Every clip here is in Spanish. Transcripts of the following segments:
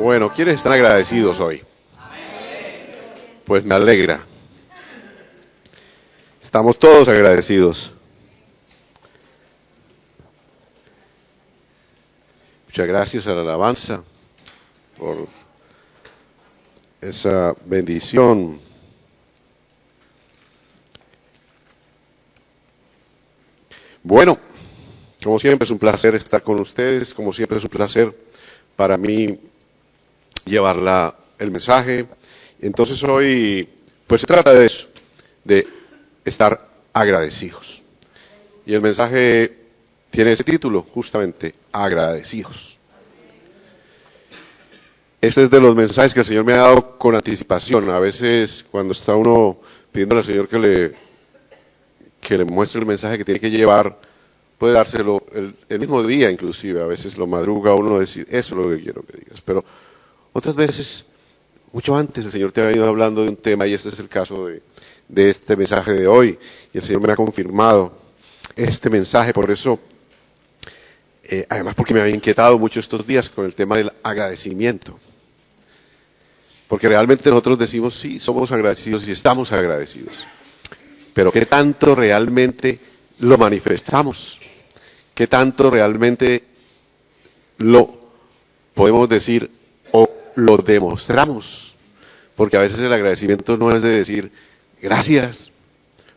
Bueno, ¿quiénes están agradecidos hoy? Pues me alegra. Estamos todos agradecidos. Muchas gracias a la alabanza por esa bendición. Bueno, como siempre es un placer estar con ustedes, como siempre es un placer para mí llevar el mensaje. Entonces hoy, pues se trata de eso, de estar agradecidos. Y el mensaje tiene ese título, justamente, agradecidos. Este es de los mensajes que el Señor me ha dado con anticipación. A veces cuando está uno pidiendo al Señor que le muestre el mensaje que tiene que llevar, puede dárselo el mismo día inclusive. A veces lo madruga uno a decir, eso es lo que quiero que digas. Pero otras veces, mucho antes, el Señor te ha venido hablando de un tema y este es el caso de este mensaje de hoy. Y el Señor me ha confirmado este mensaje, por eso, además porque me había inquietado mucho estos días con el tema del agradecimiento. Porque realmente nosotros decimos, sí, somos agradecidos y estamos agradecidos. Pero ¿qué tanto realmente lo manifestamos? ¿Qué tanto realmente lo podemos decir o lo demostramos? Porque a veces el agradecimiento no es de decir gracias,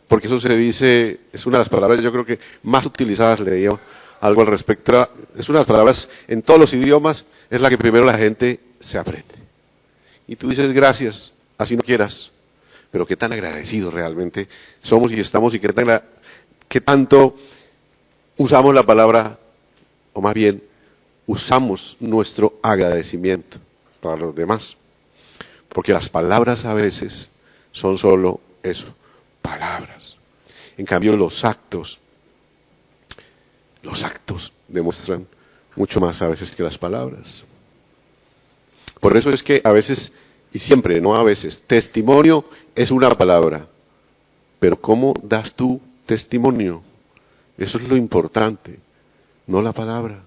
porque eso se dice, es una de las palabras yo creo que más utilizadas, leí algo al respecto, es una de las palabras en todos los idiomas, es la que primero la gente se aprende. Y tú dices gracias, así no quieras, pero qué tan agradecidos realmente somos y estamos y qué tanto usamos la palabra, o más bien, usamos nuestro agradecimiento para los demás. Porque las palabras a veces son solo eso, palabras. En cambio los actos demuestran mucho más a veces que las palabras. Por eso es que a veces, y siempre, no a veces, testimonio es una palabra. Pero ¿cómo das tu testimonio? Eso es lo importante, no la palabra.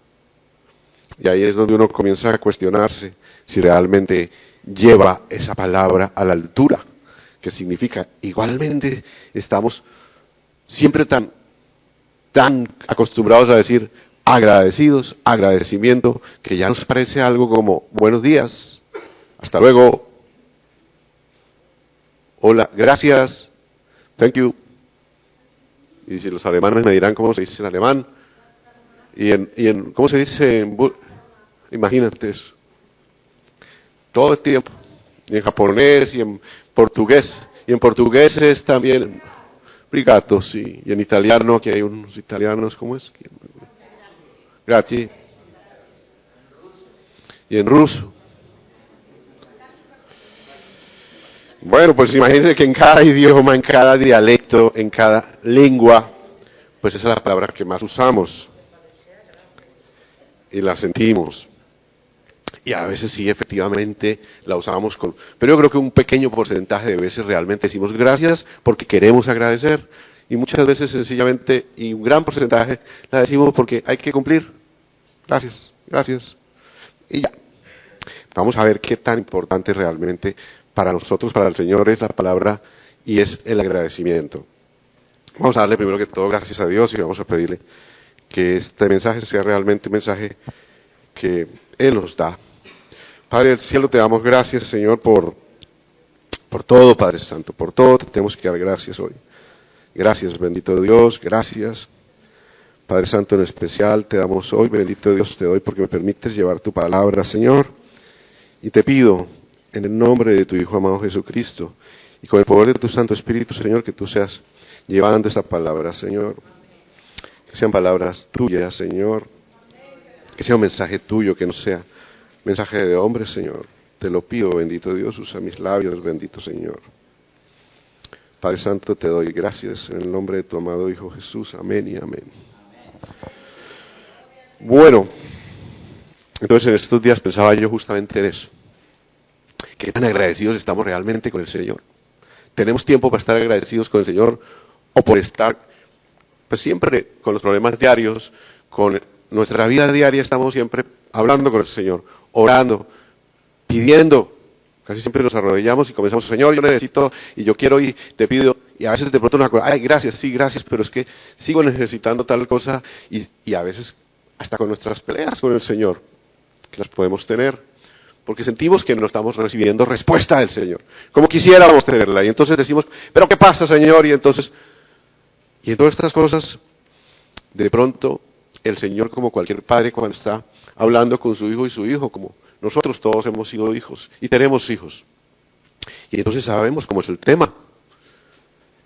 Y ahí es donde uno comienza a cuestionarse si realmente lleva esa palabra a la altura, que significa, igualmente estamos siempre tan acostumbrados a decir agradecidos, agradecimiento, que ya nos parece algo como buenos días, hasta luego, hola, gracias, thank you. Y si los alemanes me dirán cómo se dice en alemán, ¿cómo se dice imagínate eso. Todo el tiempo. Y en japonés y en portugués. Y en portugués es también brigato, sí. Y en italiano, que hay unos italianos, ¿cómo es? Grazie. Y en ruso. Bueno, pues imagínense que en cada idioma, en cada dialecto, en cada lengua, pues esa es la palabra que más usamos. Y la sentimos. Y a veces sí, efectivamente, la usamos pero yo creo que un pequeño porcentaje de veces realmente decimos gracias porque queremos agradecer. Y muchas veces sencillamente, y un gran porcentaje, la decimos porque hay que cumplir. Gracias, gracias. Y ya. Vamos a ver qué tan importante realmente para nosotros, para el Señor, es la palabra y es el agradecimiento. Vamos a darle primero que todo gracias a Dios y vamos a pedirle que este mensaje sea realmente un mensaje que Él nos da. Padre del cielo, te damos gracias, Señor, por todo, Padre Santo, por todo te tenemos que dar gracias hoy. Gracias, bendito Dios, gracias. Padre Santo, en especial te damos hoy, bendito Dios, te doy porque me permites llevar tu palabra, Señor. Y te pido, en el nombre de tu Hijo amado Jesucristo, y con el poder de tu Santo Espíritu, Señor, que tú seas llevando esta palabra, Señor. Que sean palabras tuyas, Señor. Que sea un mensaje tuyo, que no sea mensaje de hombre, Señor. Te lo pido, bendito Dios, usa mis labios, bendito Señor. Padre Santo, te doy gracias en el nombre de tu amado Hijo Jesús. Amén y amén. Bueno, entonces en estos días pensaba yo justamente en eso. Qué tan agradecidos estamos realmente con el Señor. ¿Tenemos tiempo para estar agradecidos con el Señor o por estar, pues siempre con los problemas diarios, con nuestra vida diaria estamos siempre hablando con el Señor, orando, pidiendo. Casi siempre nos arrodillamos y comenzamos, Señor, yo necesito y yo quiero y te pido. Y a veces de pronto nos acordamos, ay, gracias, sí, gracias, pero es que sigo necesitando tal cosa y a veces hasta con nuestras peleas con el Señor, que las podemos tener, porque sentimos que no estamos recibiendo respuesta del Señor, como quisiéramos tenerla. Y entonces decimos, pero ¿qué pasa, Señor? Y en todas estas cosas, de pronto, el Señor, como cualquier padre, cuando está hablando con su hijo y su hijo, como nosotros todos hemos sido hijos y tenemos hijos. Y entonces sabemos cómo es el tema.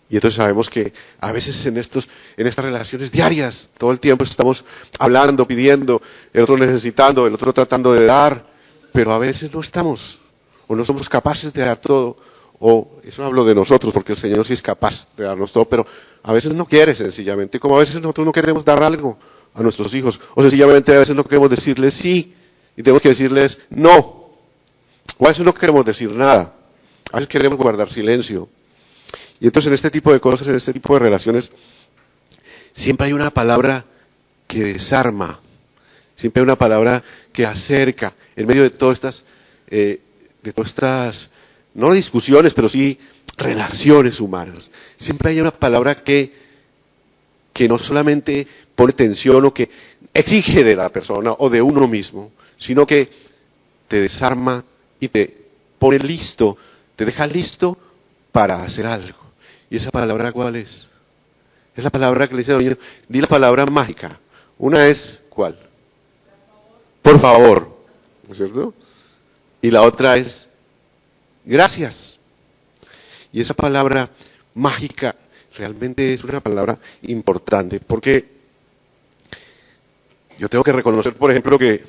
Y entonces sabemos que a veces en estas relaciones diarias, todo el tiempo estamos hablando, pidiendo, el otro necesitando, el otro tratando de dar, pero a veces no estamos, o no somos capaces de dar todo, o eso no hablo de nosotros, porque el Señor sí es capaz de darnos todo, pero a veces no quiere sencillamente, como a veces nosotros no queremos dar algo a nuestros hijos, o sencillamente a veces no queremos decirles sí, y tenemos que decirles no, o a veces no queremos decir nada, a veces queremos guardar silencio. Y entonces en este tipo de cosas, en este tipo de relaciones, siempre hay una palabra que desarma, siempre hay una palabra que acerca, en medio de todas estas, no discusiones, pero sí relaciones humanas. Siempre hay una palabra que no solamente pone tensión o que exige de la persona o de uno mismo, sino que te desarma y te pone listo, te deja listo para hacer algo. ¿Y esa palabra cuál es? Es la palabra que le dice a los niños, di la palabra mágica. Una es, ¿cuál? Por favor, ¿no es cierto? Y la otra es, gracias. Y esa palabra mágica realmente es una palabra importante, porque yo tengo que reconocer, por ejemplo, que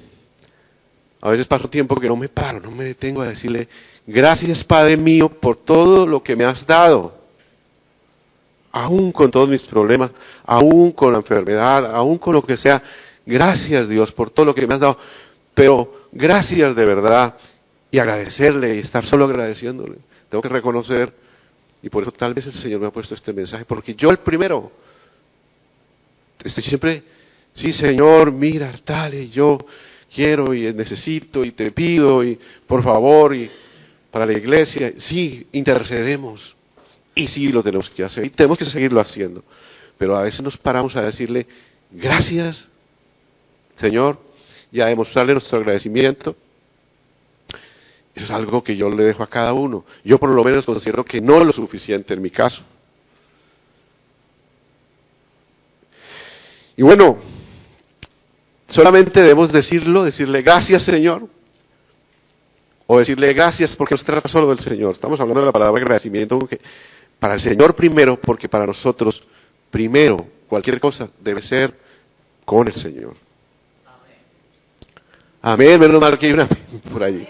a veces paso tiempo que no me paro, no me detengo a decirle, gracias Padre mío por todo lo que me has dado. Aún con todos mis problemas, aún con la enfermedad, aún con lo que sea, gracias Dios por todo lo que me has dado, pero gracias de verdad, y agradecerle, y estar solo agradeciéndole. Tengo que reconocer, y por eso tal vez el Señor me ha puesto este mensaje, porque yo el primero, estoy siempre, sí Señor, mira, tal, y yo quiero, y necesito, y te pido, y por favor, y para la iglesia, sí, intercedemos. Y sí lo tenemos que hacer, y tenemos que seguirlo haciendo. Pero a veces nos paramos a decirle, gracias, Señor, y a demostrarle nuestro agradecimiento. Eso es algo que yo le dejo a cada uno. Yo por lo menos considero que no es lo suficiente en mi caso. Y bueno, solamente debemos decirle gracias, Señor, o decirle gracias porque no se trata solo del Señor. Estamos hablando de la palabra agradecimiento que para el Señor primero, porque para nosotros primero, cualquier cosa debe ser con el Señor. Amén, menos mal que hay un amén por allí.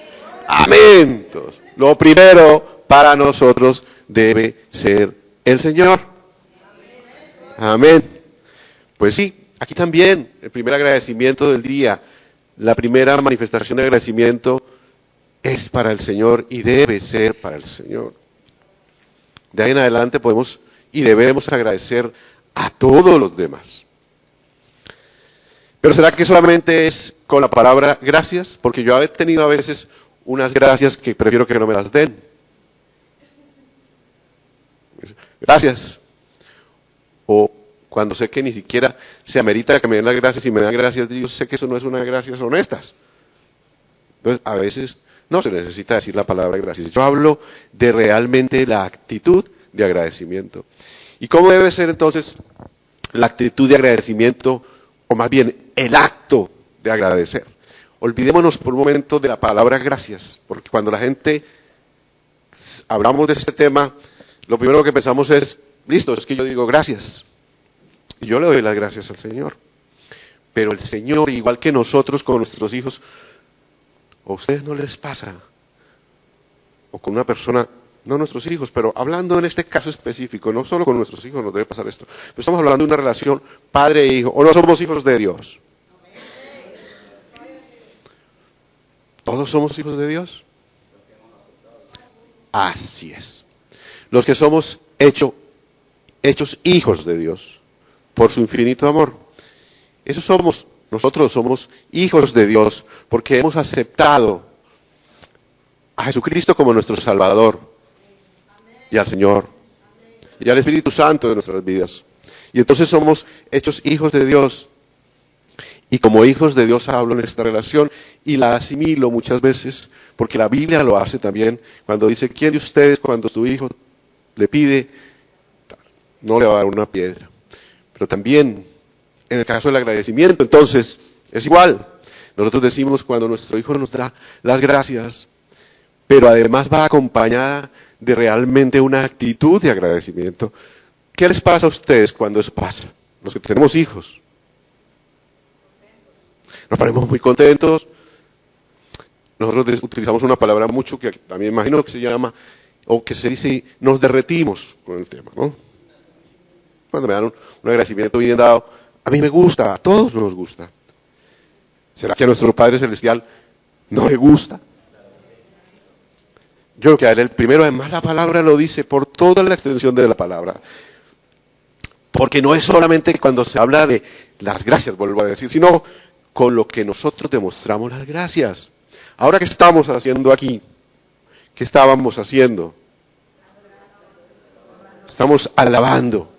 Amén. Entonces, lo primero para nosotros debe ser el Señor. Amén. Pues sí, aquí también el primer agradecimiento del día, la primera manifestación de agradecimiento es para el Señor y debe ser para el Señor. De ahí en adelante podemos y debemos agradecer a todos los demás. Pero ¿será que solamente es con la palabra gracias? Porque yo he tenido a veces unas gracias que prefiero que no me las den. Gracias. O cuando sé que ni siquiera se amerita que me den las gracias y me dan gracias, yo sé que eso no es unas gracias honestas. Entonces, a veces no se necesita decir la palabra gracias. Yo hablo de realmente la actitud de agradecimiento. ¿Y cómo debe ser entonces la actitud de agradecimiento, o más bien el acto de agradecer? Olvidémonos por un momento de la palabra gracias, porque cuando la gente hablamos de este tema, lo primero que pensamos es, listo, es que yo digo gracias. Y yo le doy las gracias al Señor. Pero el Señor, igual que nosotros con nuestros hijos, ¿o a ustedes no les pasa? O con una persona, no nuestros hijos, pero hablando en este caso específico, no solo con nuestros hijos nos debe pasar esto, pero estamos hablando de una relación padre e hijo, o no somos hijos de Dios. ¿Todos somos hijos de Dios? Así es. Los que somos hechos hijos de Dios, por su infinito amor. Eso somos, nosotros somos hijos de Dios, porque hemos aceptado a Jesucristo como nuestro Salvador y al Señor y al Espíritu Santo de nuestras vidas. Y entonces somos hechos hijos de Dios. Y como hijos de Dios hablo en esta relación y la asimilo muchas veces, porque la Biblia lo hace también, cuando dice, ¿quién de ustedes cuando su hijo le pide, no le va a dar una piedra? Pero también, en el caso del agradecimiento, entonces, es igual. Nosotros decimos cuando nuestro hijo nos da las gracias, pero además va acompañada de realmente una actitud de agradecimiento. ¿Qué les pasa a ustedes cuando eso pasa? Los que tenemos hijos. Nos ponemos muy contentos. Nosotros utilizamos una palabra mucho que también imagino que se llama, o que se dice, nos derretimos con el tema, ¿no? Cuando me dan un agradecimiento bien dado, a mí me gusta, a todos nos gusta. ¿Será que a nuestro Padre Celestial no le gusta? Yo creo que a él el primero, además la palabra lo dice por toda la extensión de la palabra. Porque no es solamente cuando se habla de las gracias, vuelvo a decir, sino con lo que nosotros demostramos las gracias. Ahora, ¿qué estamos haciendo aquí? ¿Qué estábamos haciendo? Estamos alabando.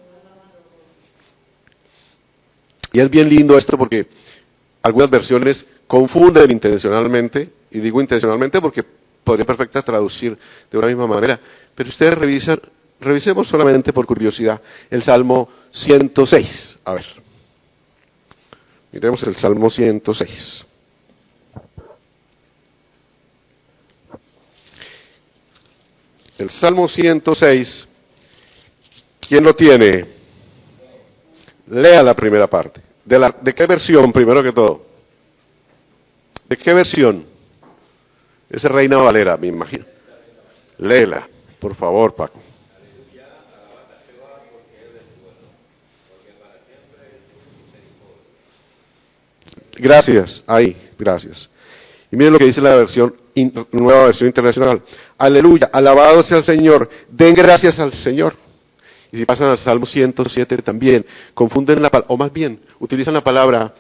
Y es bien lindo esto porque algunas versiones confunden intencionalmente, y digo intencionalmente porque podría perfectamente traducir de una misma manera, pero ustedes revisemos solamente por curiosidad el Salmo 106. A ver, miremos el Salmo 106. El Salmo 106, ¿quién lo tiene? Lea la primera parte. ¿De qué versión, primero que todo? ¿De qué versión? Es Reina Valera, me imagino. Léela, por favor, Paco. Gracias, ahí, gracias. Y miren lo que dice la nueva versión internacional. Aleluya, alabado sea el Señor, den gracias al Señor. Y si pasan al Salmo 107 también, confunden la palabra, o más bien, utilizan la palabra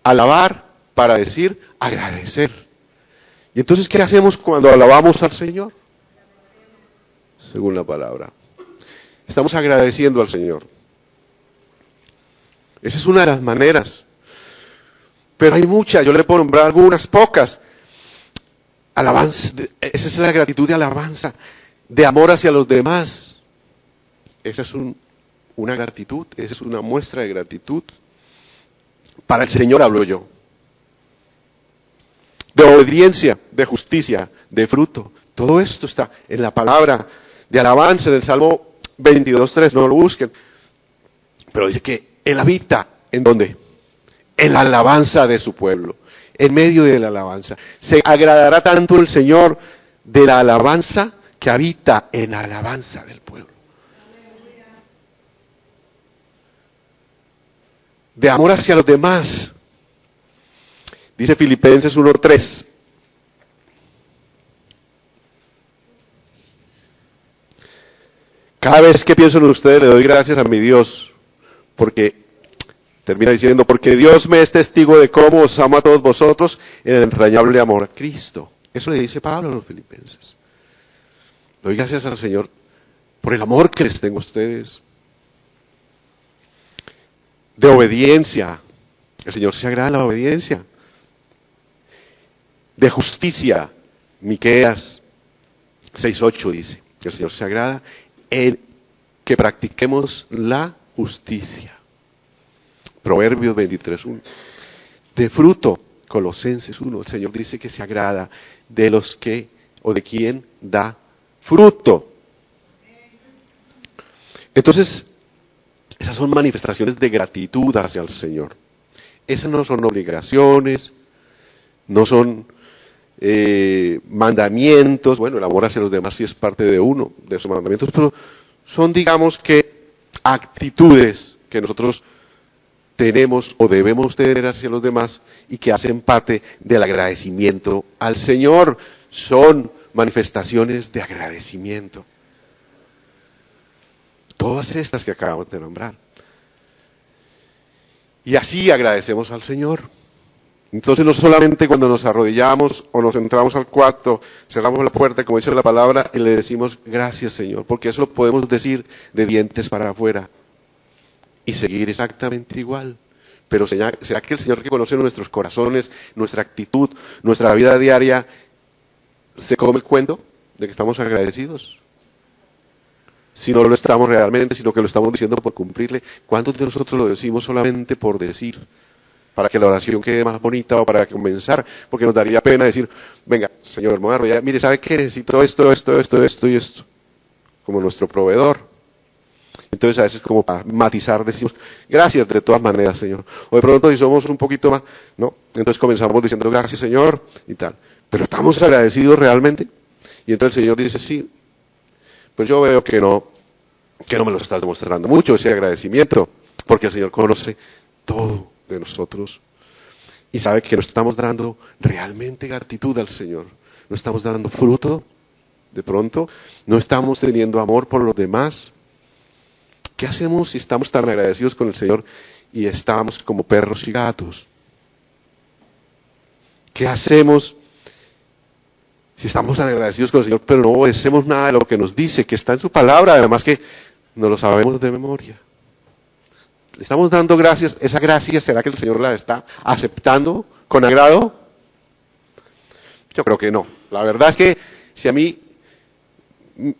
alabar para decir agradecer. Y entonces, ¿qué hacemos cuando alabamos al Señor? Según la palabra. Estamos agradeciendo al Señor. Esa es una de las maneras. Pero hay muchas, yo le puedo nombrar algunas pocas. Alabanza, esa es la gratitud de alabanza, de amor hacia los demás. Esa es una gratitud, esa es una muestra de gratitud. Para el Señor hablo yo. De obediencia, de justicia, de fruto. Todo esto está en la palabra de alabanza en el Salmo 22:3, no lo busquen. Pero dice que Él habita, ¿en dónde? En la alabanza de su pueblo, en medio de la alabanza. Se agradará tanto el Señor de la alabanza que habita en la alabanza del pueblo. De amor hacia los demás. Dice Filipenses 1:3. Cada vez que pienso en ustedes le doy gracias a mi Dios, porque termina diciendo, porque Dios me es testigo de cómo os amo a todos vosotros en el entrañable amor a Cristo. Eso le dice Pablo a los filipenses. Doy gracias al Señor por el amor que les tengo a ustedes. De obediencia. El Señor se agrada en la obediencia. De justicia. Miqueas 6:8 dice que el Señor se agrada en que practiquemos la justicia. Proverbios 23:1. De fruto, Colosenses 1, el Señor dice que se agrada de los que, o de quien da fruto. Entonces, esas son manifestaciones de gratitud hacia el Señor. Esas no son obligaciones, no son mandamientos. Bueno, el amor hacia los demás sí es parte de uno, de esos mandamientos, pero son, digamos que, actitudes que nosotros tenemos o debemos tener hacia los demás y que hacen parte del agradecimiento al Señor. Son manifestaciones de agradecimiento. Todas estas que acabamos de nombrar. Y así agradecemos al Señor. Entonces no solamente cuando nos arrodillamos o nos entramos al cuarto, cerramos la puerta, como dice la palabra, y le decimos gracias Señor, porque eso lo podemos decir de dientes para afuera y seguir exactamente igual. Pero ¿será que el Señor que conoce nuestros corazones, nuestra actitud, nuestra vida diaria, se come el cuento de que estamos agradecidos? Si no lo estamos realmente, sino que lo estamos diciendo por cumplirle. ¿Cuántos de nosotros lo decimos solamente por decir? Para que la oración quede más bonita o para comenzar, porque nos daría pena decir, venga, Señor, me voy a arrodillar, mire, ¿sabe qué? Necesito esto y esto, como nuestro proveedor. Entonces a veces como para matizar decimos, gracias de todas maneras, Señor. O de pronto si somos un poquito más, ¿no? Entonces comenzamos diciendo, gracias, Señor, y tal. Pero ¿estamos agradecidos realmente? Y entonces el Señor dice, sí, pues yo veo que no me lo estás demostrando mucho ese agradecimiento, porque el Señor conoce todo de nosotros y sabe que no estamos dando realmente gratitud al Señor, no estamos dando fruto, de pronto, no estamos teniendo amor por los demás. ¿Qué hacemos si estamos tan agradecidos con el Señor y estamos como perros y gatos? ¿Qué hacemos si estamos tan agradecidos con el Señor pero no obedecemos nada de lo que nos dice, que está en su palabra, además que no lo sabemos de memoria? ¿Le estamos dando gracias? ¿Esa gracia será que el Señor la está aceptando con agrado? Yo creo que no. La verdad es que si a mí,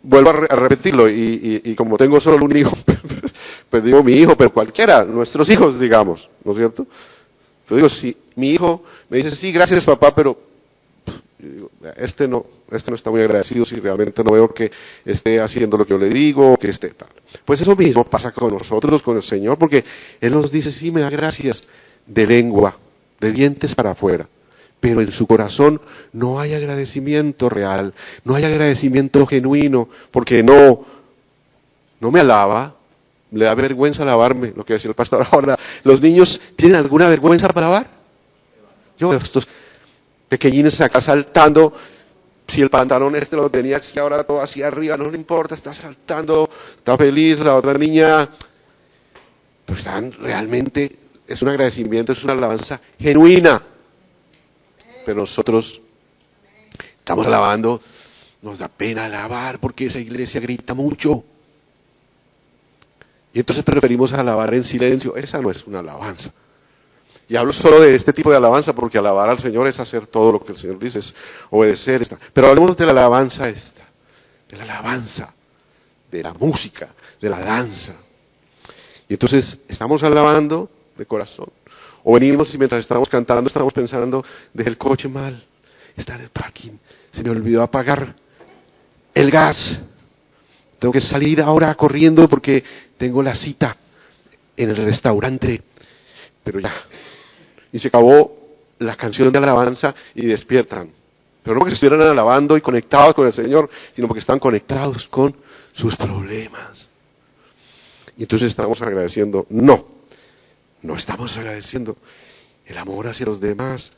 vuelvo a repetirlo, y como tengo solo un hijo, pues digo mi hijo, pero cualquiera, nuestros hijos, digamos, ¿no es cierto? Yo digo, si mi hijo me dice, sí, gracias papá, pero yo digo, este no está muy agradecido si realmente no veo que esté haciendo lo que yo le digo, que esté tal. Pues eso mismo pasa con nosotros, con el Señor, porque Él nos dice, sí, me da gracias de lengua, de dientes para afuera, pero en su corazón no hay agradecimiento real, no hay agradecimiento genuino, porque no me alaba, le da vergüenza alabarme, lo que decía el pastor ahora. ¿Los niños tienen alguna vergüenza para alabar? Yo veo estos pequeñines acá saltando, si el pantalón lo tenía así ahora todo hacia arriba, no le importa, está saltando, está feliz, la otra niña, pero están realmente, es un agradecimiento, es una alabanza genuina. Pero nosotros estamos alabando, nos da pena alabar porque esa iglesia grita mucho. Y entonces preferimos alabar en silencio, esa no es una alabanza. Y hablo solo de este tipo de alabanza porque alabar al Señor es hacer todo lo que el Señor dice, es obedecer. Pero hablemos de la alabanza esta, de la alabanza, de la música, de la danza. Y entonces estamos alabando de corazón. O venimos y mientras estamos cantando estamos pensando, dejé el coche mal, está en el parking, se me olvidó apagar el gas. Tengo que salir ahora corriendo porque tengo la cita en el restaurante. Pero ya. Y se acabó la canción de alabanza y despiertan. Pero no porque estuvieran alabando y conectados con el Señor, sino porque están conectados con sus problemas. Y entonces estamos agradeciendo. No estamos agradeciendo el amor hacia los demás,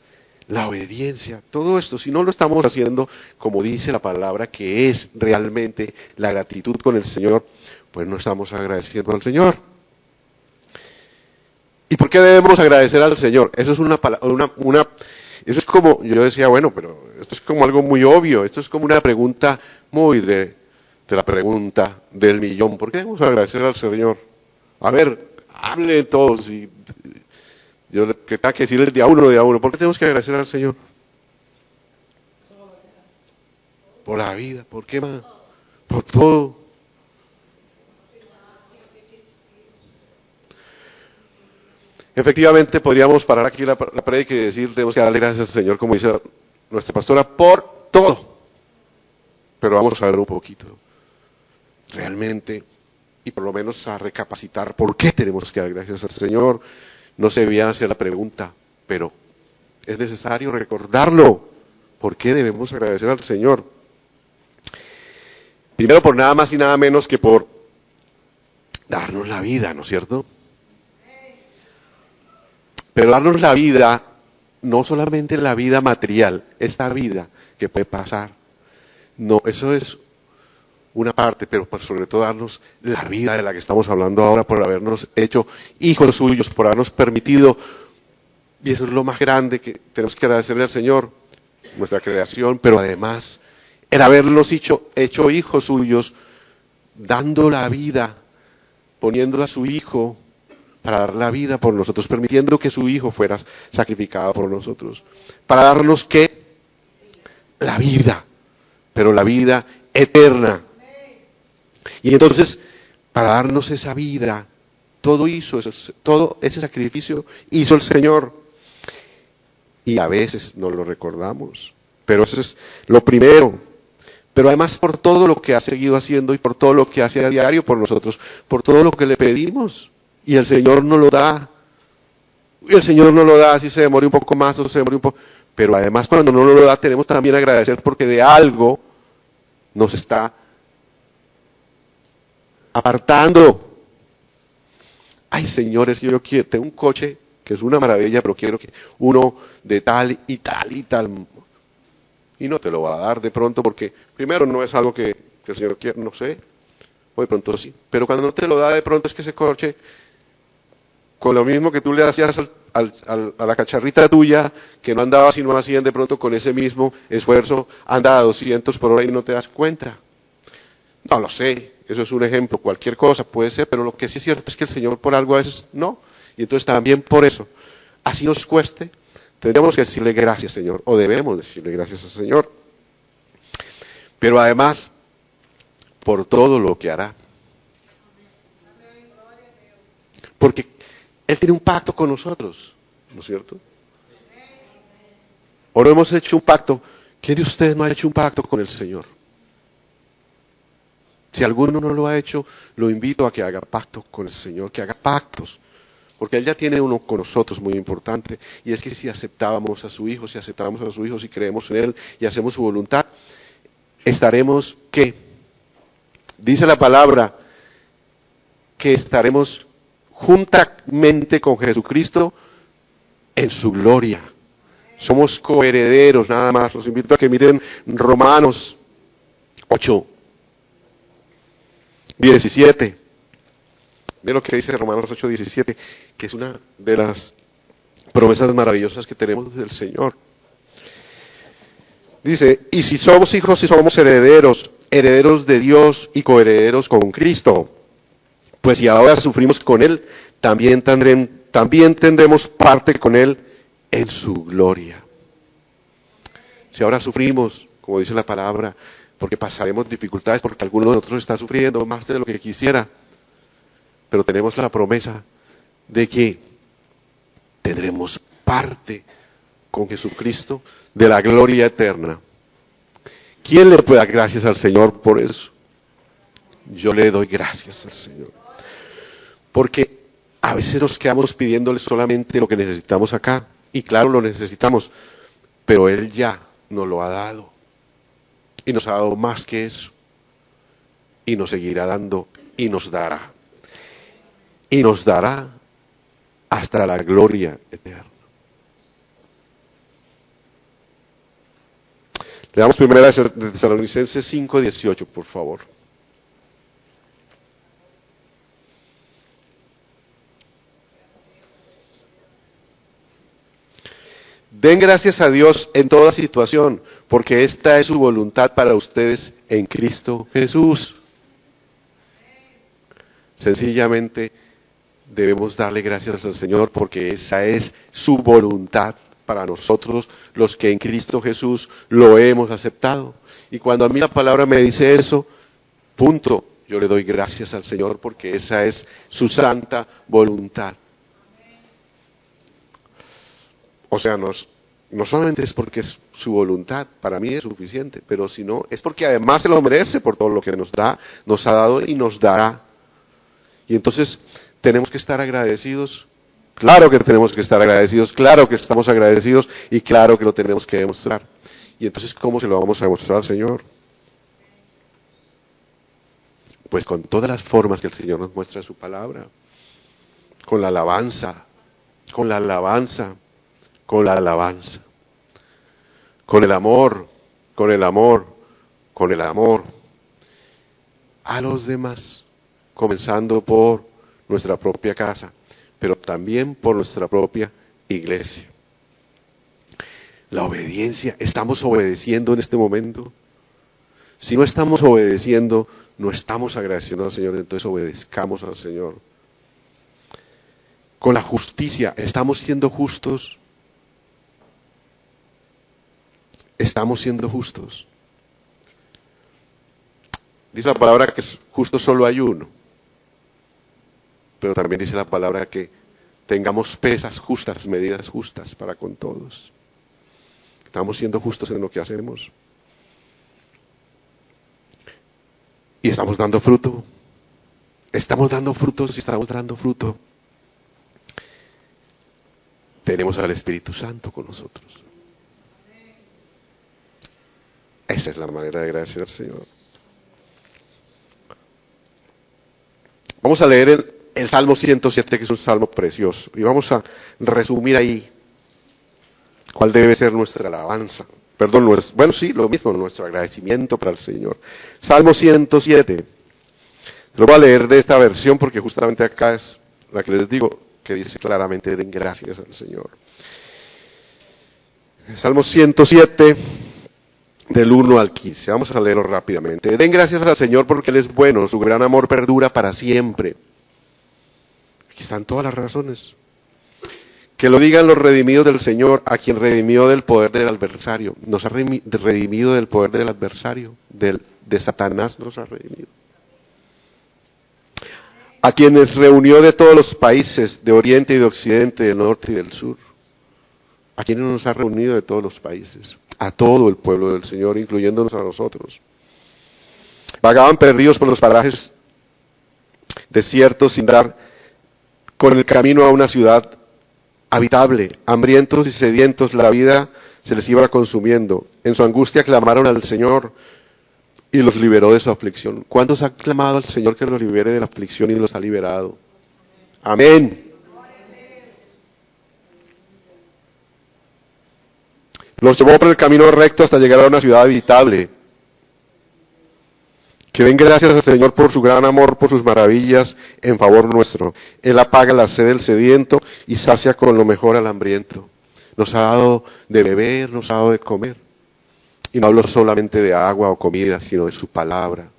la obediencia, todo esto. Si no lo estamos haciendo como dice la palabra, que es realmente la gratitud con el Señor, pues no estamos agradeciendo al Señor. ¿Y por qué debemos agradecer al Señor? Eso es eso es como, yo decía, bueno, pero esto es como algo muy obvio, esto es como una pregunta muy de la pregunta del millón. ¿Por qué debemos agradecer al Señor? A ver, hablen todos y yo que tenga que decirles de a uno. ¿Por qué tenemos que agradecer al Señor? Por la vida, ¿por qué más? Por todo. Efectivamente, podríamos parar aquí la prédica y decir, tenemos que darle gracias al Señor, como dice nuestra pastora, por todo. Pero vamos a ver un poquito, realmente, y por lo menos a recapacitar por qué tenemos que dar gracias al Señor. No se debía hacer la pregunta, pero es necesario recordarlo. ¿Por qué debemos agradecer al Señor? Primero, por nada más y nada menos que por darnos la vida, ¿no es cierto? Pero darnos la vida, no solamente la vida material, esta vida que puede pasar. No, eso es una parte, pero por sobre todo darnos la vida de la que estamos hablando ahora, por habernos hecho hijos suyos, por habernos permitido Y eso es lo más grande que tenemos que agradecerle al Señor, nuestra creación, pero además el haberlos hecho hijos suyos, dando la vida, poniendo a su Hijo para dar la vida por nosotros, permitiendo que su Hijo fuera sacrificado por nosotros, para darnos ¿qué? La vida, pero la vida eterna. Y entonces, para darnos esa vida, todo ese sacrificio hizo el Señor. Y a veces no lo recordamos, pero eso es lo primero. Pero además por todo lo que ha seguido haciendo y por todo lo que hace a diario por nosotros, por todo lo que le pedimos. Y el Señor nos lo da. Y el Señor nos lo da, si se demore un poco más o se demore un poco. Pero además cuando no nos lo da tenemos también que agradecer porque de algo nos está apartando. Ay, señores, yo quiero, tengo un coche que es una maravilla, pero quiero que uno de tal y tal y tal. Y no te lo va a dar de pronto porque, primero, no es algo que el Señor quiere, no sé, o de pronto sí. Pero cuando no te lo da de pronto es que ese coche, con lo mismo que tú le hacías a la cacharrita tuya, que no andaba sino a 100, de pronto con ese mismo esfuerzo anda a 200 por hora y no te das cuenta. No lo sé, eso es un ejemplo, cualquier cosa puede ser, pero lo que sí es cierto es que el Señor por algo a veces no. Y entonces también por eso, así nos cueste, tendremos que decirle gracias, Señor, o debemos decirle gracias al Señor. Pero además, por todo lo que hará. Porque Él tiene un pacto con nosotros, ¿no es cierto? ¿O no hemos hecho un pacto? ¿Quién de ustedes no ha hecho un pacto con el Señor? Si alguno no lo ha hecho, lo invito a que haga pacto con el Señor, que haga pactos. Porque Él ya tiene uno con nosotros muy importante, y es que si aceptábamos a su Hijo, si creemos en Él y hacemos su voluntad, estaremos, ¿qué? Dice la palabra, que estaremos juntamente con Jesucristo en su gloria. Somos coherederos, nada más. Los invito a que miren Romanos 8, 17. De lo que dice Romanos 8, 17, que es una de las promesas maravillosas que tenemos del Señor. Dice, y si somos hijos y somos herederos, herederos de Dios y coherederos con Cristo, pues si ahora sufrimos con Él, también tendremos parte con Él en su gloria. Si ahora sufrimos, como dice la palabra, porque pasaremos dificultades, porque alguno de nosotros está sufriendo más de lo que quisiera, pero tenemos la promesa de que tendremos parte con Jesucristo de la gloria eterna. ¿Quién le puede dar gracias al Señor por eso? Yo le doy gracias al Señor. Porque a veces nos quedamos pidiéndole solamente lo que necesitamos acá. Y claro, lo necesitamos, pero Él ya nos lo ha dado. Y nos ha dado más que eso. Y nos seguirá dando y nos dará. Y nos dará hasta la gloria eterna. Le damos primera de Tesalonicenses 5:18, por favor. Den gracias a Dios en toda situación, porque esta es su voluntad para ustedes en Cristo Jesús. Sencillamente debemos darle gracias al Señor porque esa es su voluntad para nosotros, los que en Cristo Jesús lo hemos aceptado. Y cuando a mí la palabra me dice eso, punto, yo le doy gracias al Señor porque esa es su santa voluntad. O sea, no solamente es porque es su voluntad, para mí es suficiente, pero si no, es porque además se lo merece por todo lo que nos da, nos ha dado y nos dará. Y entonces tenemos que estar agradecidos. Claro que tenemos que estar agradecidos, claro que estamos agradecidos y claro que lo tenemos que demostrar. Y entonces, ¿cómo se lo vamos a demostrar al Señor? Pues con todas las formas que el Señor nos muestra en su palabra. Con la alabanza, con la alabanza, con la alabanza. Con el amor, con el amor, con el amor. A los demás, comenzando por nuestra propia casa, pero también por nuestra propia iglesia. La obediencia. ¿Estamos obedeciendo en este momento? Si no estamos obedeciendo, no estamos agradeciendo al Señor, entonces obedezcamos al Señor. Con la justicia, ¿estamos siendo justos? ¿Estamos siendo justos? Dice la palabra que justo solo hay uno, pero también dice la palabra que tengamos pesas justas, medidas justas para con todos. ¿Estamos siendo justos en lo que hacemos? ¿Y estamos dando fruto? ¿Estamos dando frutos? Si estamos dando fruto, tenemos al Espíritu Santo con nosotros. Esa es la manera de agradecer al Señor. Vamos a leer el Salmo 107, que es un salmo precioso, y vamos a resumir ahí cuál debe ser nuestra alabanza. Perdón, bueno, sí, lo mismo, nuestro agradecimiento para el Señor. Salmo 107. Lo voy a leer de esta versión porque justamente acá es la que les digo, que dice claramente: den gracias al Señor. Salmo 107, del 1 al 15. Vamos a leerlo rápidamente. Den gracias al Señor porque Él es bueno, su gran amor perdura para siempre. Aquí están todas las razones. Que lo digan los redimidos del Señor, a quien redimió del poder del adversario. Nos ha redimido del poder del adversario, de Satanás nos ha redimido. A quienes reunió de todos los países, de oriente y de occidente, del norte y del sur. A quienes nos ha reunido de todos los países. A todo el pueblo del Señor, incluyéndonos a nosotros. Vagaban perdidos por los parajes desiertos sin dar con el camino a una ciudad habitable, hambrientos y sedientos, la vida se les iba consumiendo. En su angustia clamaron al Señor y los liberó de su aflicción. ¿Cuántos han clamado al Señor que los libere de la aflicción y los ha liberado? Amén. Los llevó por el camino recto hasta llegar a una ciudad habitable. Que den gracias al Señor por su gran amor, por sus maravillas en favor nuestro. Él apaga la sed del sediento y sacia con lo mejor al hambriento. Nos ha dado de beber, nos ha dado de comer. Y no hablo solamente de agua o comida, sino de su palabra.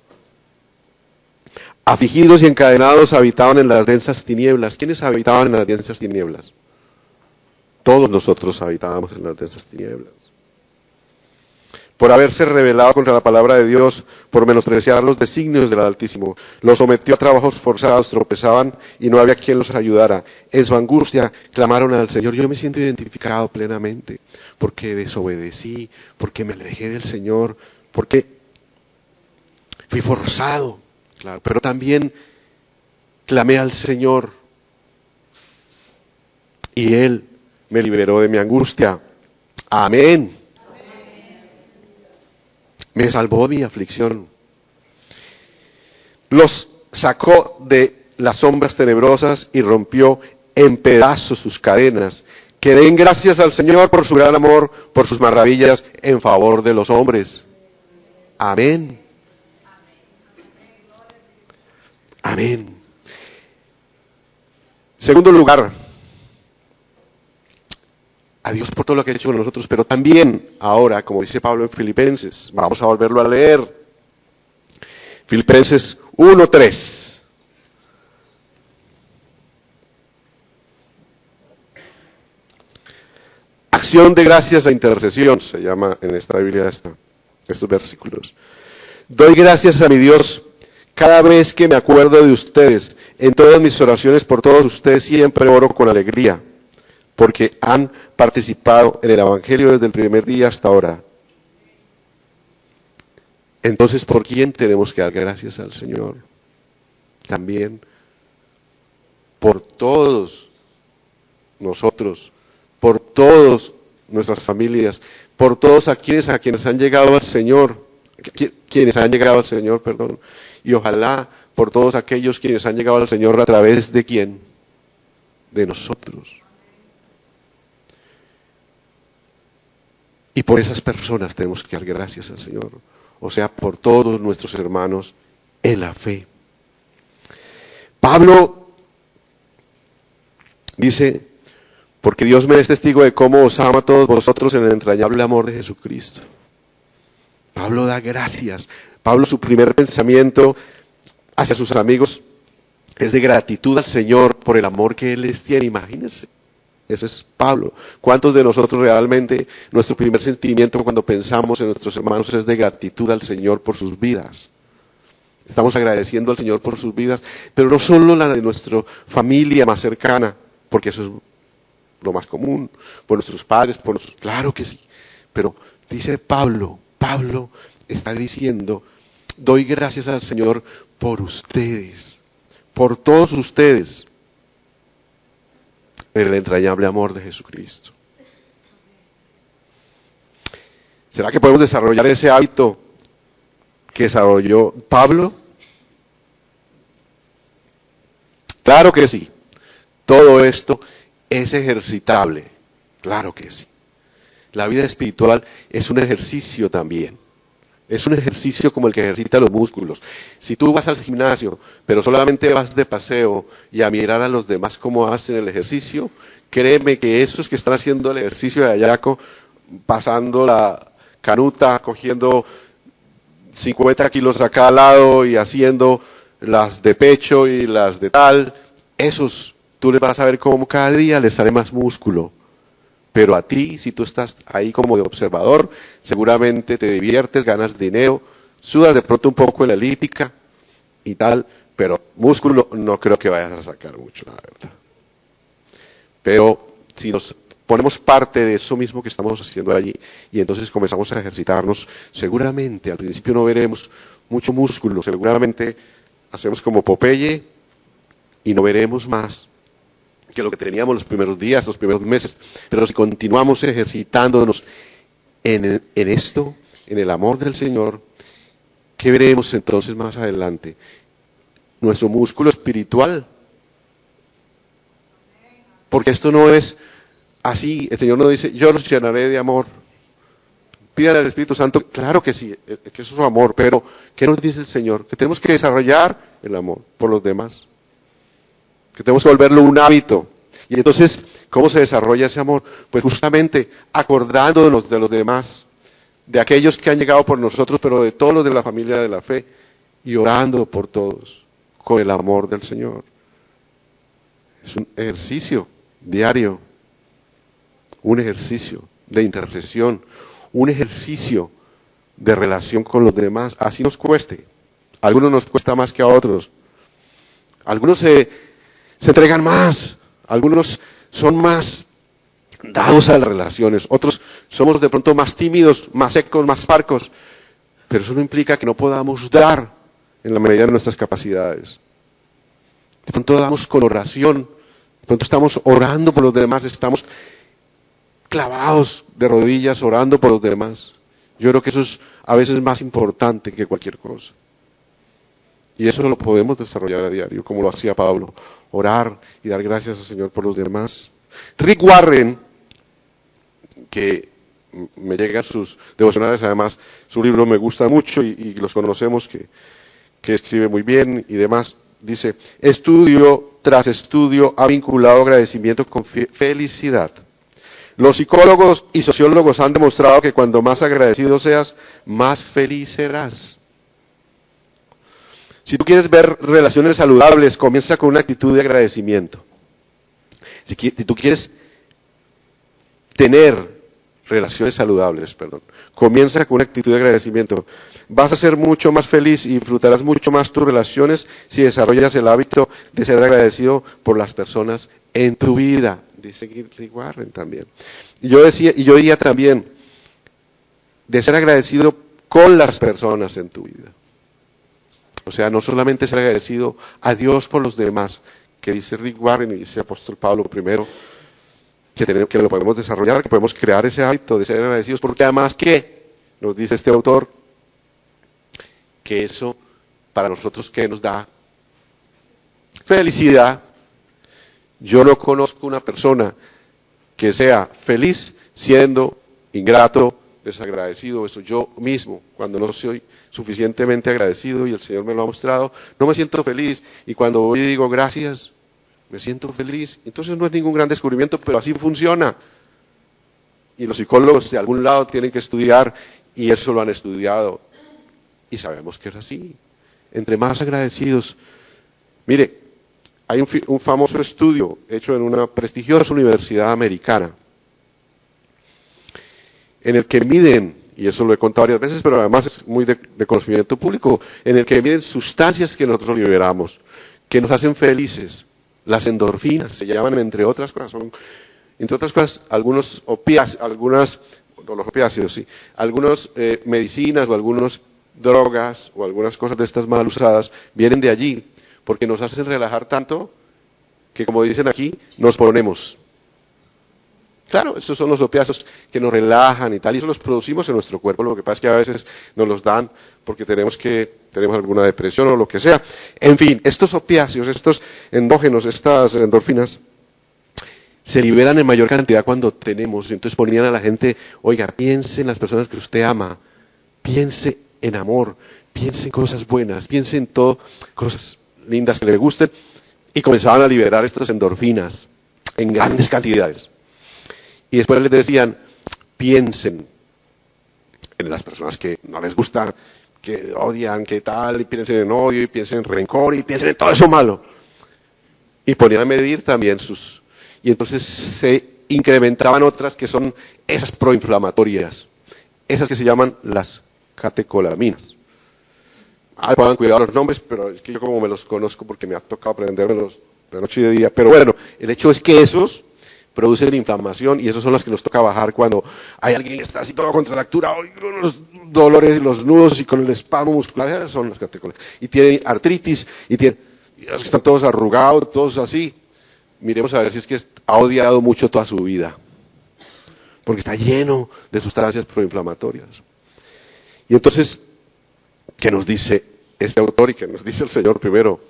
Afligidos y encadenados habitaban en las densas tinieblas. ¿Quiénes habitaban en las densas tinieblas? Todos nosotros habitábamos en las densas tinieblas. Por haberse rebelado contra la palabra de Dios, por menospreciar los designios del Altísimo. Los sometió a trabajos forzados, tropezaban y no había quien los ayudara. En su angustia clamaron al Señor. Yo me siento identificado plenamente, porque desobedecí, porque me alejé del Señor, porque fui forzado, claro, pero también clamé al Señor y Él me liberó de mi angustia. Amén. Me salvó mi aflicción. Los sacó de las sombras tenebrosas y rompió en pedazos sus cadenas. Que den gracias al Señor por su gran amor, por sus maravillas en favor de los hombres. Amén. Amén. Segundo lugar, a Dios por todo lo que ha hecho con nosotros, pero también ahora, como dice Pablo en Filipenses, vamos a volverlo a leer. Filipenses 1:3. Acción de gracias a intercesión, se llama en esta Biblia estos versículos. Doy gracias a mi Dios cada vez que me acuerdo de ustedes. En todas mis oraciones por todos ustedes siempre oro con alegría, porque han participado en el Evangelio desde el primer día hasta ahora. Entonces, ¿por quién tenemos que dar gracias al Señor? También por todos nosotros, por todas nuestras familias, por todos a quienes han llegado al Señor, y ojalá por todos aquellos quienes han llegado al Señor a través de ¿quién? De nosotros. Y por esas personas tenemos que dar gracias al Señor. O sea, por todos nuestros hermanos en la fe. Pablo dice, porque Dios me es testigo de cómo os ama a todos vosotros en el entrañable amor de Jesucristo. Pablo da gracias. Pablo, su primer pensamiento hacia sus amigos es de gratitud al Señor por el amor que Él les tiene. Imagínense, ese es Pablo. ¿Cuántos de nosotros realmente nuestro primer sentimiento cuando pensamos en nuestros hermanos es de gratitud al Señor por sus vidas? Estamos agradeciendo al Señor por sus vidas, pero no solo la de nuestra familia más cercana, porque eso es lo más común, por nuestros padres, claro que sí, pero dice Pablo está diciendo, doy gracias al Señor por ustedes, por todos ustedes, en el entrañable amor de Jesucristo. ¿Será que podemos desarrollar ese hábito que desarrolló Pablo? Claro que sí. Todo esto es ejercitable. Claro que sí. La vida espiritual es un ejercicio también. Es un ejercicio como el que ejercita los músculos. Si tú vas al gimnasio, pero solamente vas de paseo y a mirar a los demás cómo hacen el ejercicio, créeme que esos que están haciendo el ejercicio de ayaco, pasando la canuta, cogiendo 50 kilos a cada lado y haciendo las de pecho y las de tal, esos tú les vas a ver cómo cada día les sale más músculo. Pero a ti, si tú estás ahí como de observador, seguramente te diviertes, ganas dinero, sudas de pronto un poco en la elíptica y tal, pero músculo no creo que vayas a sacar mucho, la verdad. Pero si nos ponemos parte de eso mismo que estamos haciendo allí y entonces comenzamos a ejercitarnos, seguramente al principio no veremos mucho músculo, seguramente hacemos como Popeye y no veremos más que lo que teníamos los primeros días, los primeros meses, pero si continuamos ejercitándonos en esto, en el amor del Señor, ¿qué veremos entonces más adelante? Nuestro músculo espiritual, porque esto no es así, el Señor no dice, yo los llenaré de amor, pídale al Espíritu Santo, claro que sí, que eso es su amor, pero ¿qué nos dice el Señor? Que tenemos que desarrollar el amor por los demás, que tenemos que volverlo un hábito. Y entonces, ¿cómo se desarrolla ese amor? Pues justamente acordándonos de los demás, de aquellos que han llegado por nosotros, pero de todos los de la familia de la fe, y orando por todos, con el amor del Señor. Es un ejercicio diario, un ejercicio de intercesión, un ejercicio de relación con los demás, así nos cueste. A algunos nos cuesta más que a otros. Algunos se entregan más, algunos son más dados a las relaciones, otros somos de pronto más tímidos, más secos, más parcos, pero eso no implica que no podamos dar en la medida de nuestras capacidades. De pronto damos con oración, de pronto estamos orando por los demás, estamos clavados de rodillas orando por los demás. Yo creo que eso es a veces más importante que cualquier cosa. Y eso lo podemos desarrollar a diario, como lo hacía Pablo, orar y dar gracias al Señor por los demás. Rick Warren, que me llegan sus devocionales, además su libro me gusta mucho y los conocemos, que escribe muy bien y demás, dice, estudio tras estudio ha vinculado agradecimiento con felicidad. Los psicólogos y sociólogos han demostrado que cuando más agradecido seas, más feliz serás. Si tú quieres ver relaciones saludables, comienza con una actitud de agradecimiento. Si tú quieres tener relaciones saludables, comienza con una actitud de agradecimiento. Vas a ser mucho más feliz y disfrutarás mucho más tus relaciones si desarrollas el hábito de ser agradecido por las personas en tu vida. Dice Rick Warren también. Y yo diría también de ser agradecido con las personas en tu vida. O sea, no solamente ser agradecido a Dios por los demás, que dice Rick Warren y dice Apóstol Pablo primero, que lo podemos desarrollar, que podemos crear ese hábito de ser agradecidos, porque además que, nos dice este autor, que eso para nosotros que nos da felicidad. Yo no conozco una persona que sea feliz siendo ingrato, desagradecido. Eso yo mismo, cuando no soy suficientemente agradecido y el Señor me lo ha mostrado, no me siento feliz. Y cuando voy y digo gracias, me siento feliz. Entonces no es ningún gran descubrimiento, pero así funciona. Y los psicólogos de algún lado tienen que estudiar, y eso lo han estudiado. Y sabemos que es así. Entre más agradecidos. Mire, hay un famoso estudio hecho en una prestigiosa universidad americana, en el que miden, y eso lo he contado varias veces, pero además es muy de conocimiento público, en el que miden sustancias que nosotros liberamos, que nos hacen felices. Las endorfinas se llaman, entre otras cosas, algunos opiáceos, sí, algunas medicinas o algunas drogas o algunas cosas de estas mal usadas vienen de allí, porque nos hacen relajar tanto que, como dicen aquí, nos ponemos. Claro, estos son los opiáceos que nos relajan y tal, y eso los producimos en nuestro cuerpo. Lo que pasa es que a veces nos los dan porque tenemos alguna depresión o lo que sea. En fin, estos opiáceos, estos endógenos, estas endorfinas, se liberan en mayor cantidad cuando tenemos. Entonces ponían a la gente, oiga, piense en las personas que usted ama, piense en amor, piense en cosas buenas, piense en todo, cosas lindas que le gusten, y comenzaban a liberar estas endorfinas en grandes cantidades. Y después les decían, piensen en las personas que no les gustan, que odian, que tal, y piensen en odio, y piensen en rencor, y piensen en todo eso malo. Y ponían a medir también y entonces se incrementaban otras que son esas proinflamatorias, esas que se llaman las catecolaminas. Pongan cuidado los nombres, pero es que yo como me los conozco porque me ha tocado aprendérmelos de noche y de día. Pero bueno, el hecho es que esos producen inflamación, y esos son los que nos toca bajar cuando hay alguien que está así todo contracturado, con los dolores, los nudos y con el espasmo muscular. Esos son los catecolaminas. Y tienen artritis, y están todos arrugados, todos así. Miremos a ver si es que ha odiado mucho toda su vida, porque está lleno de sustancias proinflamatorias. Y entonces, ¿qué nos dice este autor y qué nos dice el Señor? Primero,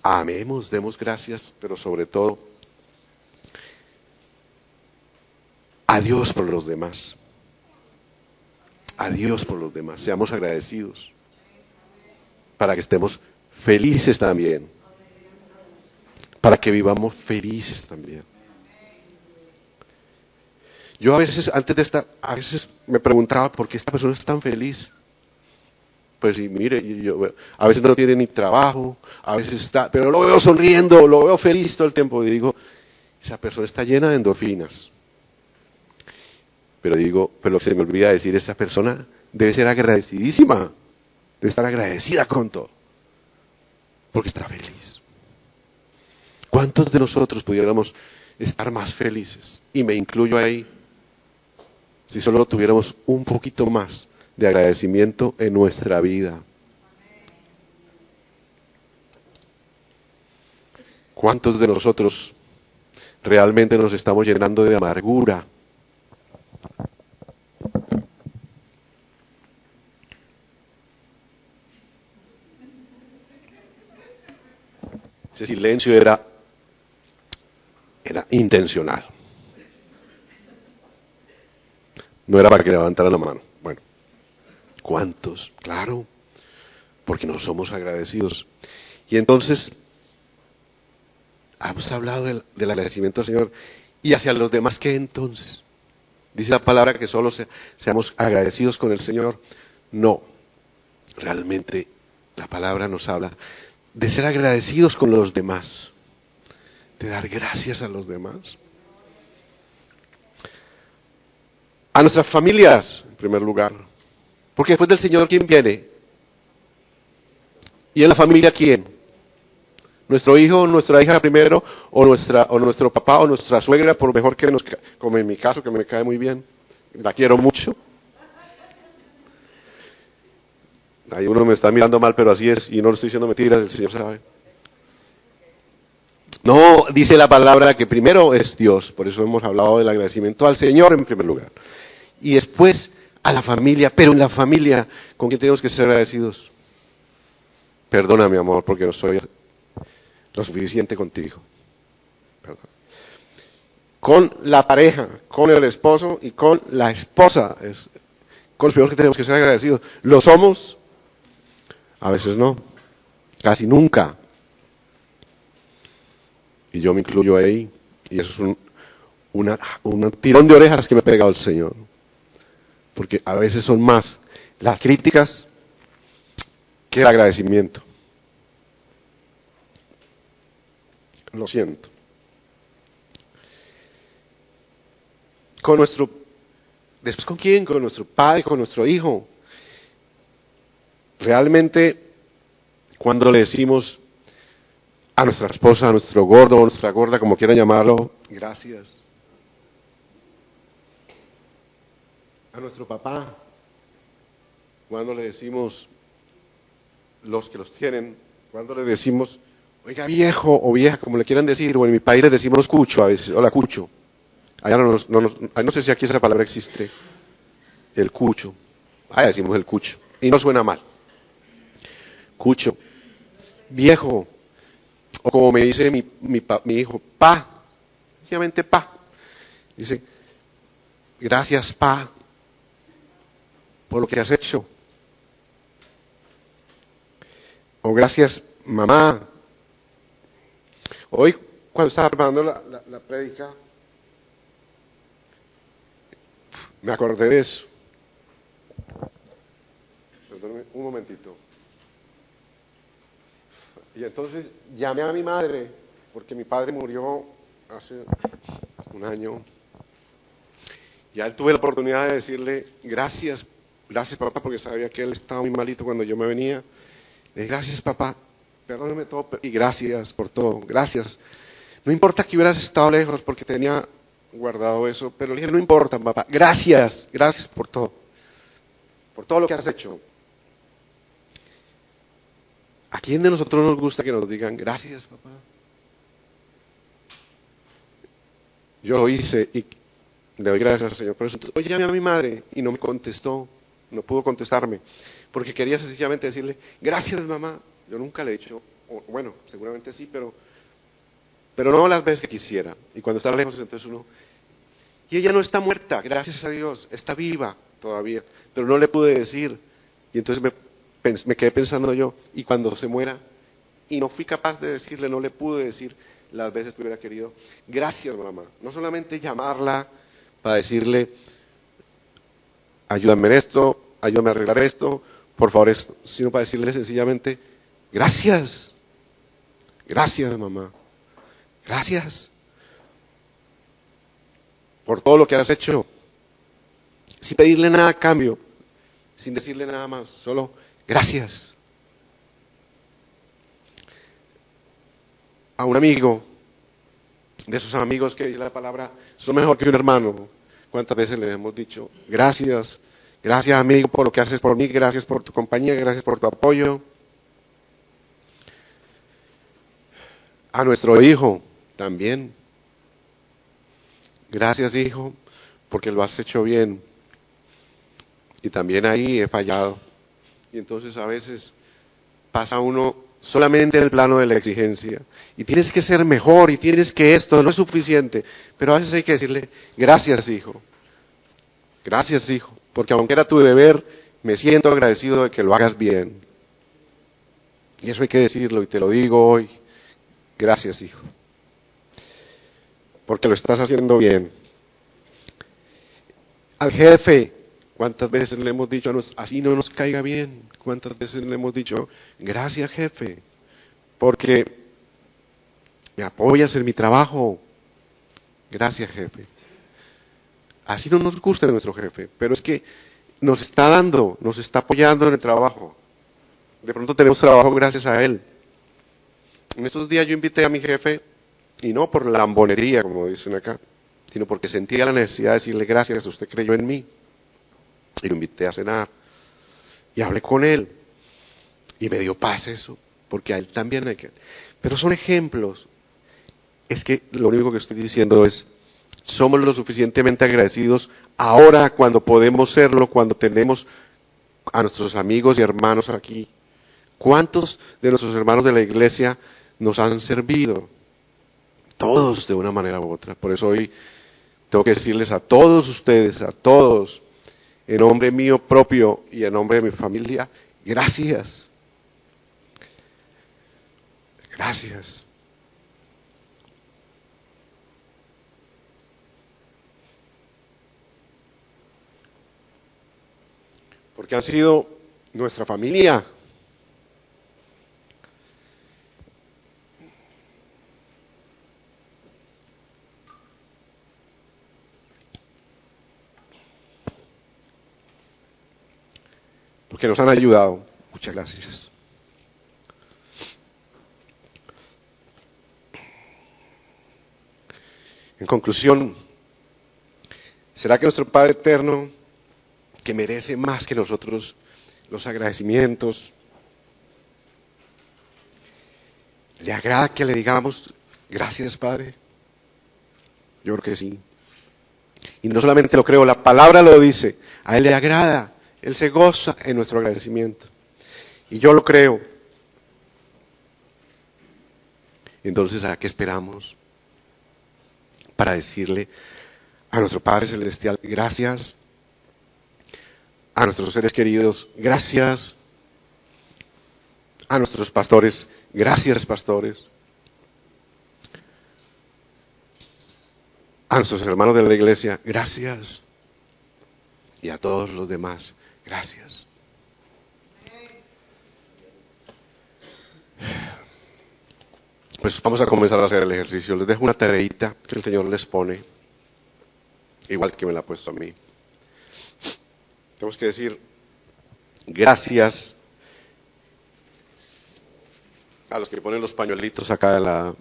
amemos, demos gracias, pero sobre todo, a Dios por los demás. A Dios por los demás. Seamos agradecidos para que estemos felices también. Para que vivamos felices también. Yo a veces, a veces me preguntaba por qué esta persona es tan feliz. Pues y mire, a veces no tiene ni trabajo, a veces pero lo veo sonriendo, lo veo feliz todo el tiempo, y digo, esa persona está llena de endorfinas. Pero se me olvida decir, esa persona debe ser agradecidísima, debe estar agradecida con todo, porque está feliz. ¿Cuántos de nosotros pudiéramos estar más felices? Y me incluyo ahí, si solo tuviéramos un poquito más de agradecimiento en nuestra vida. ¿Cuántos de nosotros realmente nos estamos llenando de amargura? Ese silencio era intencional. No era para que levantaran la mano. Bueno, ¿cuántos? Claro, porque no somos agradecidos. Y entonces, hemos hablado del agradecimiento al Señor. ¿Y hacia los demás qué entonces? Dice la palabra que solo seamos agradecidos con el Señor. No, realmente la palabra nos habla de ser agradecidos con los demás, de dar gracias a los demás. A nuestras familias, en primer lugar, porque después del Señor, ¿quién viene? ¿Y en la familia quién? ¿Nuestro hijo o nuestra hija primero, o nuestro papá o nuestra suegra, por mejor que como en mi caso, que me cae muy bien, la quiero mucho? Ahí uno me está mirando mal, pero así es, y no le estoy diciendo mentiras, el Señor sabe. No, dice la palabra que primero es Dios, por eso hemos hablado del agradecimiento al Señor en primer lugar. Y después a la familia, pero en la familia, ¿con quién tenemos que ser agradecidos? Perdona, mi amor, porque no soy lo suficiente contigo. Perdón. Con la pareja, con el esposo y con la esposa, con los primeros que tenemos que ser agradecidos. ¿Lo somos? A veces no, casi nunca. Y yo me incluyo ahí, y eso es un tirón de orejas que me ha pegado el Señor. Porque a veces son más las críticas que el agradecimiento. Lo siento. ¿Después con quién? Con nuestro padre, con nuestro hijo. Realmente, cuando le decimos a nuestra esposa, a nuestro gordo o nuestra gorda, como quieran llamarlo, gracias. A nuestro papá, cuando le decimos, los que los tienen, cuando le decimos, oiga viejo o vieja, como le quieran decir, o en mi país le decimos cucho a veces, hola cucho. Allá no sé si aquí esa palabra existe, el cucho. Allá decimos el cucho, y no suena mal. Cucho, viejo, o como me dice mi hijo, pa, sencillamente pa. Dice, gracias pa, por lo que has hecho. O gracias mamá. Hoy, cuando estaba preparando la prédica, me acordé de eso. Perdóname un momentito. Y entonces llamé a mi madre, porque mi padre murió hace un año. Y a él tuve la oportunidad de decirle, gracias papá, porque sabía que él estaba muy malito cuando yo me venía. Le dije, gracias papá, perdóname todo y gracias por todo, gracias. No importa que hubieras estado lejos porque tenía guardado eso, pero le dije, no importa papá, gracias por todo lo que has hecho. ¿A quién de nosotros nos gusta que nos digan, gracias papá? Yo lo hice y le doy gracias al Señor por eso. Hoy llamé a mi madre y no me contestó, no pudo contestarme, porque quería sencillamente decirle, gracias mamá. Yo nunca le he dicho, bueno, seguramente sí, pero no las veces que quisiera. Y cuando está lejos, entonces uno, y ella no está muerta, gracias a Dios, está viva todavía, pero no le pude decir. Y entonces me quedé pensando yo, y cuando se muera, y no fui capaz de decirle, no le pude decir las veces que hubiera querido, gracias mamá. No solamente llamarla para decirle, ayúdame en esto, ayúdame a arreglar esto, por favor esto, sino para decirle sencillamente, gracias mamá, gracias por todo lo que has hecho, sin pedirle nada a cambio, sin decirle nada más, solo gracias. A un amigo, de esos amigos que dice la palabra, son mejor que un hermano. ¿Cuántas veces le hemos dicho, gracias amigo por lo que haces por mí, gracias por tu compañía, gracias por tu apoyo? A nuestro hijo también, gracias hijo, porque lo has hecho bien. Y también ahí he fallado. Y entonces a veces pasa uno solamente en el plano de la exigencia. Y tienes que ser mejor, y tienes que esto, no es suficiente. Pero a veces hay que decirle, gracias hijo, porque aunque era tu deber, me siento agradecido de que lo hagas bien. Y eso hay que decirlo, y te lo digo hoy, gracias hijo, porque lo estás haciendo bien. Al jefe, ¿cuántas veces le hemos dicho así no nos caiga bien? ¿Cuántas veces le hemos dicho, gracias jefe, porque me apoyas en mi trabajo? Gracias jefe. Así no nos gusta nuestro jefe, pero es que nos está dando, nos está apoyando en el trabajo. De pronto tenemos trabajo gracias a él. En estos días yo invité a mi jefe, y no por la lambonería, como dicen acá, sino porque sentía la necesidad de decirle gracias, usted creyó en mí. Y lo invité a cenar. Y hablé con él. Y me dio paz eso, porque a él también hay que... Pero son ejemplos. Es que lo único que estoy diciendo es, somos lo suficientemente agradecidos ahora cuando podemos serlo, cuando tenemos a nuestros amigos y hermanos aquí. ¿Cuántos de nuestros hermanos de la iglesia nos han servido? Todos de una manera u otra. Por eso hoy tengo que decirles a todos ustedes, a todos, en nombre mío propio y en nombre de mi familia, gracias. Gracias. porque han sido nuestra familia. Porque nos han ayudado. Muchas gracias. En conclusión, ¿será que nuestro Padre Eterno, que merece más que nosotros los agradecimientos, le agrada que le digamos gracias, Padre? Yo creo que sí. Y no solamente lo creo, la palabra lo dice, a Él le agrada, Él se goza en nuestro agradecimiento. Y yo lo creo. Entonces, ¿a qué esperamos? Para decirle a nuestro Padre Celestial gracias, a nuestros seres queridos gracias, a nuestros pastores gracias, pastores, a nuestros hermanos de la iglesia gracias, y a todos los demás gracias. Pues vamos a comenzar a hacer el ejercicio. Les dejo una tareita que el Señor les pone, igual que me la ha puesto a mí. Tenemos que decir gracias a los que ponen los pañuelitos acá de la...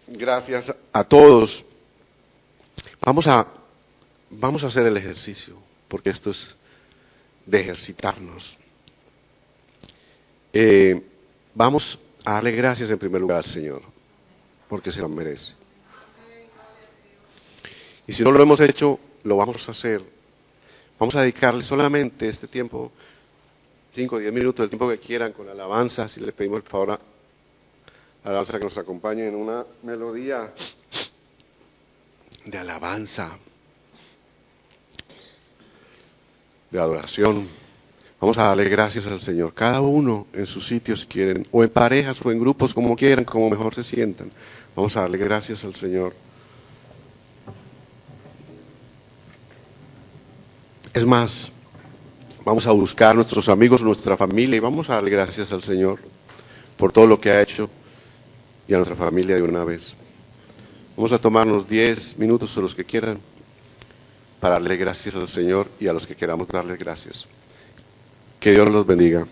Gracias a todos. Vamos a hacer el ejercicio, porque esto es de ejercitarnos. Vamos a darle gracias en primer lugar al Señor, porque se lo merece. Y si no lo hemos hecho, lo vamos a hacer. Vamos a dedicarle solamente este tiempo, 5 o 10 minutos, el tiempo que quieran, con alabanza. Si le pedimos por favor a la alabanza que nos acompañe en una melodía de alabanza, de adoración. Vamos a darle gracias al Señor, cada uno en sus sitios si quieren, o en parejas o en grupos, como quieran, como mejor se sientan. Vamos a darle gracias al Señor. Es más, vamos a buscar a nuestros amigos, nuestra familia, y vamos a darle gracias al Señor por todo lo que ha hecho, y a nuestra familia de una vez. Vamos a tomarnos 10 minutos o los que quieran para darle gracias al Señor y a los que queramos darle gracias. Que Dios los bendiga.